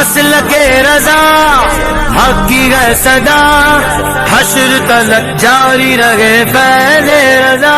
پاس لگے رضا، حق کی ہے صدا، حشر تلک جاری رہے فیض رضا۔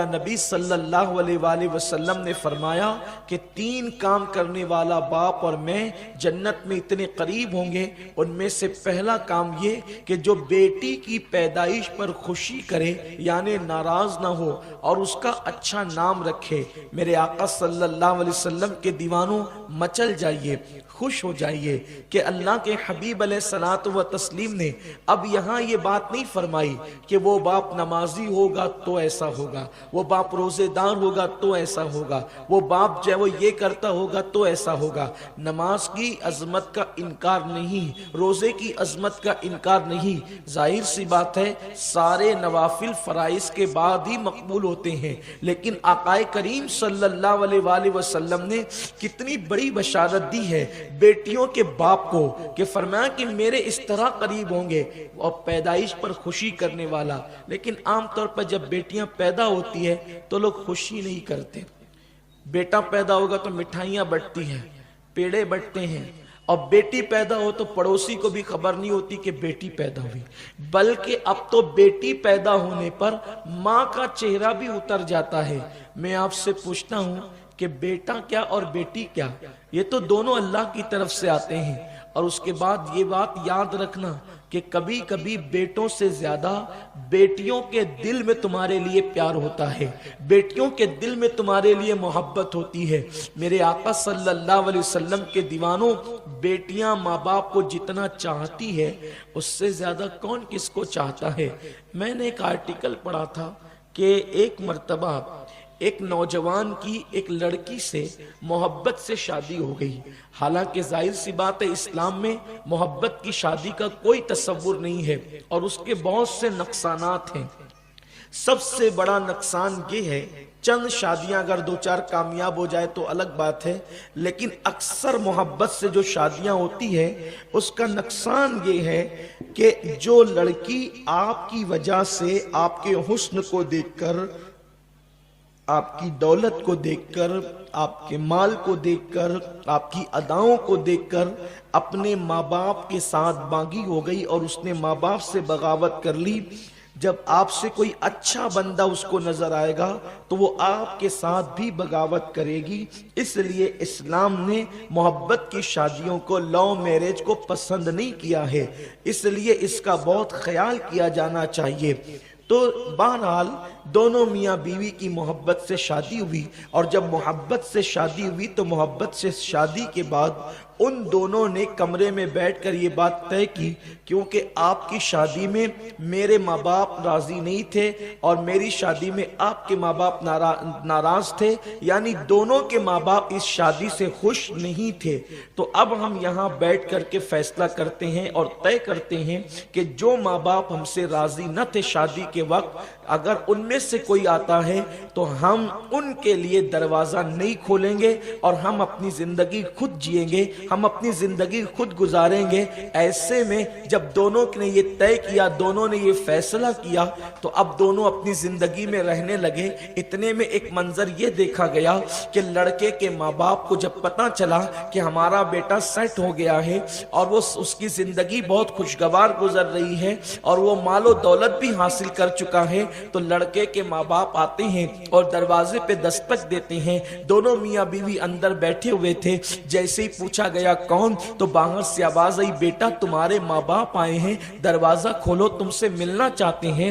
نبی صلی اللہ علیہ وآلہ وسلم نے فرمایا کہ 3 کام کرنے والا باپ اور میں جنت میں اتنے قریب ہوں گے۔ ان میں سے پہلا کام یہ کہ جو بیٹی کی پیدائش پر خوشی کرے، یعنی ناراض نہ ہو اور اس کا اچھا نام رکھے۔ میرے آقا صلی اللہ علیہ وسلم کے دیوانوں مچل جائیے، خوش ہو جائیے کہ اللہ کے حبیب علیہ الصلوۃ والتسلیم نے اب یہاں یہ بات نہیں فرمائی کہ وہ باپ نمازی ہوگا تو ایسا ہوگا، وہ باپ روزے دار ہوگا تو ایسا ہوگا، وہ باپ جو ہے وہ یہ کرتا ہوگا تو ایسا ہوگا۔ نماز کی عظمت کا انکار نہیں، روزے کی عظمت کا انکار نہیں، ظاہر سی بات ہے سارے نوافل فرائض کے بعد ہی مقبول ہوتے ہیں، لیکن آقا کریم صلی اللہ علیہ وآلہ وسلم نے کتنی بڑی بشارت دی ہے بیٹیوں کے باپ کو کہ فرمایا کہ میرے اس طرح قریب ہوں گے اور پیدائش پر خوشی کرنے والا۔ لیکن عام طور پر جب بیٹیاں پیدا ہوتی ہے تو لوگ خوشی نہیں کرتے۔ بیٹا پیدا ہوگا تو مٹھائیاں بٹتی ہیں، پیڑے بٹتے ہیں، اور بیٹی پیدا ہو تو پڑوسی کو بھی خبر نہیں ہوتی کہ بیٹی پیدا ہوئی، بلکہ اب تو بیٹی پیدا ہونے پر ماں کا چہرہ بھی اتر جاتا ہے۔ میں آپ سے پوچھتا ہوں کہ بیٹا کیا اور بیٹی کیا، یہ تو دونوں اللہ کی طرف سے آتے ہیں۔ اور اس کے بعد یہ بات یاد رکھنا کہ کبھی کبھی بیٹوں سے زیادہ بیٹیوں کے دل میں تمہارے لیے پیار ہوتا ہے، بیٹیوں کے دل میں تمہارے لیے محبت ہوتی ہے۔ میرے آقا صلی اللہ علیہ وسلم کے دیوانوں، بیٹیاں ماں باپ کو جتنا چاہتی ہے اس سے زیادہ کون کس کو چاہتا ہے۔ میں نے ایک آرٹیکل پڑھا تھا کہ ایک مرتبہ ایک نوجوان کی ایک لڑکی سے محبت سے شادی ہو گئی، حالانکہ ظاہر سی بات ہے اسلام میں محبت کی شادی کا کوئی تصور نہیں ہے اور اس کے بہت سے نقصانات ہیں۔ سب سے بڑا نقصان یہ ہے، چند شادیاں اگر 2-4 کامیاب ہو جائے تو الگ بات ہے، لیکن اکثر محبت سے جو شادیاں ہوتی ہے اس کا نقصان یہ ہے کہ جو لڑکی آپ کی وجہ سے آپ کے حسن کو دیکھ کر، آپ کی دولت کو دیکھ کر، آپ کے مال کو دیکھ کر، آپ کی اداؤں کو دیکھ کر اپنے ماں باپ کے ساتھ باغی ہو گئی اور اس نے ماں باپ سے بغاوت کر لی، جب آپ سے کوئی اچھا بندہ اس کو نظر آئے گا تو وہ آپ کے ساتھ بھی بغاوت کرے گی۔ اس لیے اسلام نے محبت کی شادیوں کو، لو میرج کو پسند نہیں کیا ہے، اس لیے اس کا بہت خیال کیا جانا چاہیے۔ تو بہرحال دونوں میاں بیوی کی محبت سے شادی ہوئی، اور جب محبت سے شادی ہوئی تو محبت سے شادی کے بعد ان دونوں نے کمرے میں بیٹھ کر یہ بات طے کی، کیونکہ آپ کی شادی میں میرے ماں باپ راضی نہیں تھے اور میری شادی میں آپ کے ماں باپ ناراض تھے، یعنی دونوں کے ماں باپ اس شادی سے خوش نہیں تھے۔ تو اب ہم یہاں بیٹھ کر کے فیصلہ کرتے ہیں اور طے کرتے ہیں کہ جو ماں باپ ہم سے راضی نہ تھے شادی کے وقت، اگر ان میں سے کوئی آتا ہے تو ہم ان کے لیے دروازہ نہیں کھولیں گے اور ہم اپنی زندگی خود جیئیں گے، ہم اپنی زندگی خود گزاریں گے۔ ایسے میں جب دونوں نے یہ طے کیا، دونوں نے یہ فیصلہ کیا، تو اب دونوں اپنی زندگی میں رہنے لگے۔ اتنے میں ایک منظر یہ دیکھا گیا کہ لڑکے کے ماں باپ کو جب پتا چلا کہ ہمارا بیٹا سیٹ ہو گیا ہے اور وہ اس کی زندگی بہت خوشگوار گزر رہی ہے اور وہ مال و دولت بھی حاصل کر چکا ہے، تو لڑکے کے ماں باپ آتے ہیں اور دروازے پہ دستک دیتے ہیں۔ دونوں میاں بیوی اندر بیٹھے ہوئے تھے، جیسے ہی پوچھا گیا کون، تو باہر سے آواز آئی، بیٹا تمہارے ماں باپ آئے ہیں، دروازہ کھولو، تم سے ملنا چاہتے ہیں۔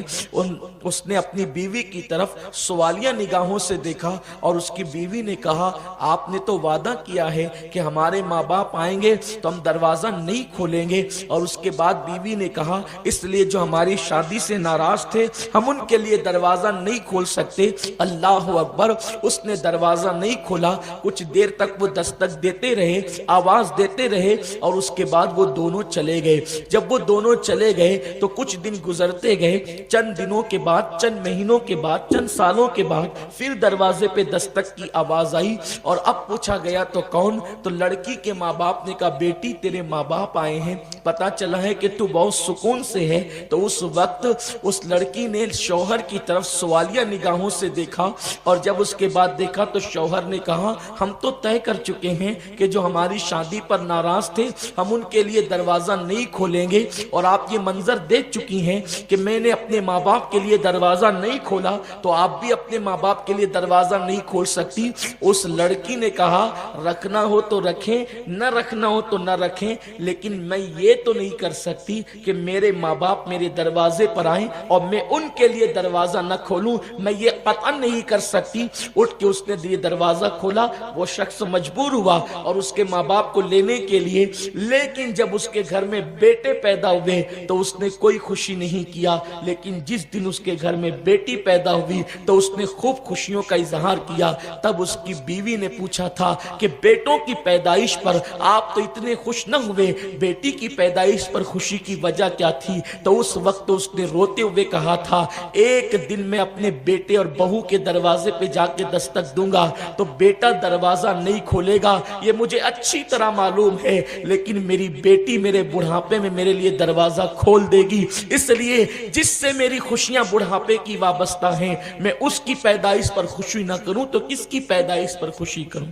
اس نے اپنی بیوی کی طرف سوالیہ نگاہوں سے دیکھا اور اس کی بیوی نے کہا، آپ نے تو وعدہ کیا ہے کہ ہمارے ماں باپ آئیں گے تو ہم دروازہ نہیں کھولیں گے۔ اور اس کے بعد بیوی نے کہا، اس لیے جو ہماری شادی سے ناراض تھے ہم ان کے لیے دروازہ نہیں کھول سکتے۔ اللہ اکبر، اس نے دروازہ نہیں کھولا، کچھ دیر تک وہ دستک دیتے رہے، آواز آواز دیتے رہے اور اس کے بعد وہ دونوں چلے گئے۔ جب وہ دونوں چلے گئے تو کچھ دن گزرتے گئے، چند دنوں کے بعد، چند مہینوں کے بعد، چند سالوں کے بعد پھر دروازے پہ دستک کی آواز آئی اور اب پوچھا گیا تو کون؟ تو لڑکی کے ماں باپ نے کہا بیٹی تیرے ماں باپ آئے ہیں، پتا چلا ہے کہ تو بہت سکون سے ہے۔ تو اس وقت اس لڑکی نے شوہر کی طرف سوالیہ نگاہوں سے دیکھا اور جب اس کے بعد دیکھا تو شوہر نے کہا ہم تو طے کر چکے ہیں کہ جو ہماری شادی پر ناراض تھے ہم ان کے لیے دروازہ نہیں کھولیں گے، اور آپ یہ منظر دیکھ چکی ہیں کہ میں نے اپنے ماں باپ کے لیے دروازہ نہیں کھولا تو آپ بھی اپنے ماں باپ کے لیے دروازہ نہیں کھول سکتی۔ اس لڑکی نے کہا رکھنا ہو تو رکھیں، نہ رکھنا ہو تو نہ رکھیں، لیکن میں یہ تو نہیں کر سکتی کہ میرے ماں باپ میرے دروازے پر آئیں اور میں ان کے لیے دروازہ نہ کھولوں، میں یہ قطعاً نہیں کر سکتی۔ اٹھ کے اس نے یہ دروازہ کھولا، وہ شخص مجبور ہوا اور اس کے ماں باپ کو لینے کے لیے، لیکن جب اس کے گھر میں بیٹے پیدا ہوئے تو اس نے کوئی خوشی نہیں کیا، لیکن جس دن اس کے گھر میں بیٹی پیدا ہوئی تو اس نے خوب خوشیوں کا اظہار کیا۔ تب اس کی بیوی نے پوچھا تھا کہ بیٹوں کی پیدائش پر آپ تو اتنے خوش نہ ہوئے، بیٹی کی پیدائش پر خوشی کی وجہ کیا تھی؟ تو اس وقت اس نے روتے ہوئے کہا تھا ایک دن میں اپنے بیٹے اور بہو کے دروازے پہ جا کے دستک دوں گا تو بیٹا دروازہ نہیں کھولے گا، یہ مجھے اچھی طرح معلوم ہے، لیکن میری بیٹی میرے بڑھاپے میں میرے لیے دروازہ کھول دے گی۔ اس لیے جس سے میری خوشیاں بڑھاپے کی وابستہ ہیں میں اس کی پیدائش پر خوشی نہ کروں تو کس کی پیدائش پر خوشی کروں؟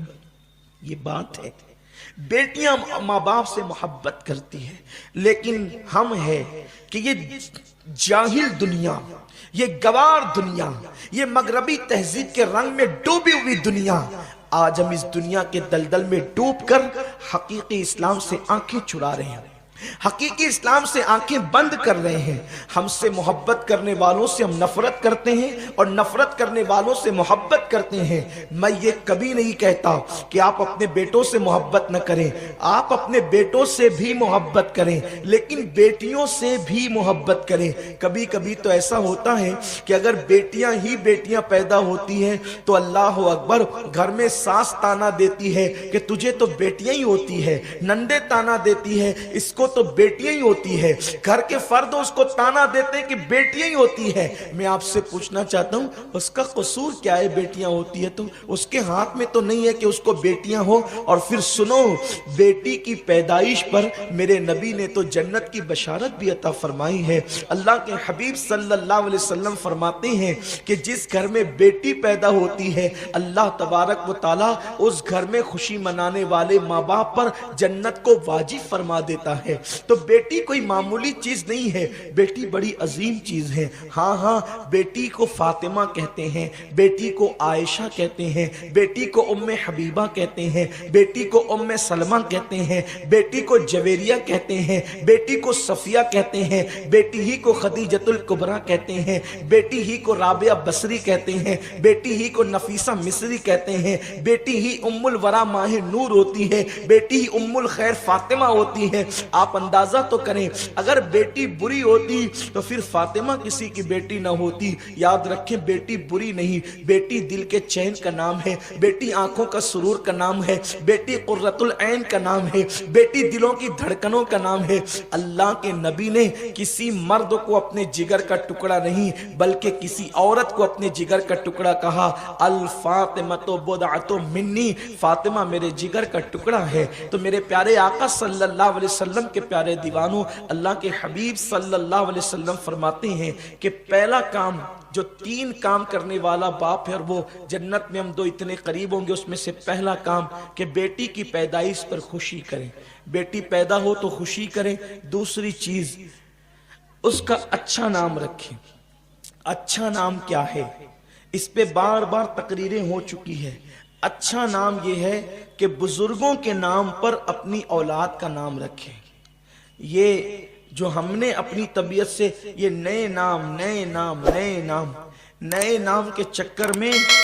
یہ بات ہے۔ بیٹیاں ماں باپ سے محبت کرتی ہیں، لیکن ہم ہے کہ یہ جاہل دنیا، یہ گوار دنیا، یہ مغربی تہذیب کے رنگ میں ڈوبی ہوئی دنیا، آج ہم اس دنیا کے دلدل میں ڈوب کر حقیقی اسلام سے آنکھیں چرا رہے ہیں، حقیقی اسلام سے آنکھیں بند کر رہے ہیں۔ ہم سے محبت کرنے والوں سے ہم نفرت کرتے ہیں اور نفرت کرنے والوں سے محبت کرتے ہیں۔ میں یہ کبھی نہیں کہتا کہ آپ اپنے بیٹوں سے محبت نہ کریں، آپ اپنے بیٹوں سے بھی محبت کریں، لیکن بیٹیوں سے بھی محبت کریں۔ کبھی کبھی تو ایسا ہوتا ہے کہ اگر بیٹیاں ہی بیٹیاں پیدا ہوتی ہیں تو اللہ اکبر، گھر میں ساس تانا دیتی ہے کہ تجھے تو بیٹیاں ہی ہوتی ہے، نندے تانا دیتی ہے اس کو تو بیٹیاں ہی ہوتی ہے، گھر کے فرد اس کو تانا دیتے ہیں کہ بیٹیاں ہی ہوتی ہے۔ میں آپ سے پوچھنا چاہتا ہوں اس کا قصور کیا ہے؟ بیٹیاں ہوتی ہے تو اس کے ہاتھ میں تو نہیں ہے کہ اس کو بیٹیاں ہو۔ اور پھر سنو، بیٹی کی پیدائش پر میرے نبی نے تو جنت کی بشارت بھی عطا فرمائی ہے۔ اللہ کے حبیب صلی اللہ علیہ وسلم فرماتے ہیں کہ جس گھر میں بیٹی پیدا ہوتی ہے اللہ تبارک و تعالی اس گھر میں خوشی منانے والے ماں باپ پر جنت کو واجب فرما دیتا ہے۔ تو بیٹی کوئی معمولی چیز نہیں ہے، بیٹی بڑی عظیم چیز ہے۔ ہاں بیٹی کو فاطمہ کہتے ہیں، بیٹی کو عائشہ کہتے ہیں، بیٹی کو ام حبیبہ کہتے ہیں، بیٹی کو ام سلمہ کہتے ہیں، بیٹی کو جویریہ کہتے ہیں، بیٹی کو صفیہ کہتے ہیں، بیٹی ہی کو خدیجۃ الکبریٰ کہتے ہیں، بیٹی ہی کو رابعہ بصری کہتے ہیں، بیٹی ہی کو نفیسہ مصری کہتے ہیں، بیٹی ہی ام الورا ماہ نور ہوتی ہے، بیٹی ہی ام الخیر فاطمہ ہوتی ہے۔ آپ اندازہ تو کریں اگر بیٹی بری ہوتی تو پھر فاطمہ کسی کی بیٹی نہ ہوتی۔ یاد رکھیں بیٹی بری نہیں، بیٹی دل کے چین کا نام ہے، بیٹی آنکھوں کا سرور کا نام ہے، بیٹی قرۃ العین کا نام ہے، بیٹی دلوں کی دھڑکنوں کا نام ہے۔ اللہ کے نبی نے کسی مرد کو اپنے جگر کا ٹکڑا نہیں بلکہ کسی عورت کو اپنے جگر کا ٹکڑا کہا، الفاطمۃ بضعۃ منی، فاطمہ میرے جگر کا ٹکڑا ہے۔ تو میرے پیارے آقا صلی اللہ علیہ وسلم کے پیارے دیوانوں، اللہ کے حبیب صلی اللہ علیہ وسلم فرماتے ہیں کہ پہلا کام جو 3 کام کرنے والا باپ ہے اور وہ جنت میں ہم دو اتنے قریب ہوں گے، اس میں سے پہلا کام کہ بیٹی کی پیدائش پر خوشی کریں، بیٹی پیدا ہو تو خوشی کریں۔ دوسری چیز اس کا اچھا نام رکھیں۔ اچھا نام کیا ہے؟ اس پہ بار بار تقریریں ہو چکی ہے۔ اچھا نام یہ ہے کہ بزرگوں کے نام پر اپنی اولاد کا نام رکھیں۔ یہ جو ہم نے اپنی طبیعت سے یہ نئے نام کے چکر میں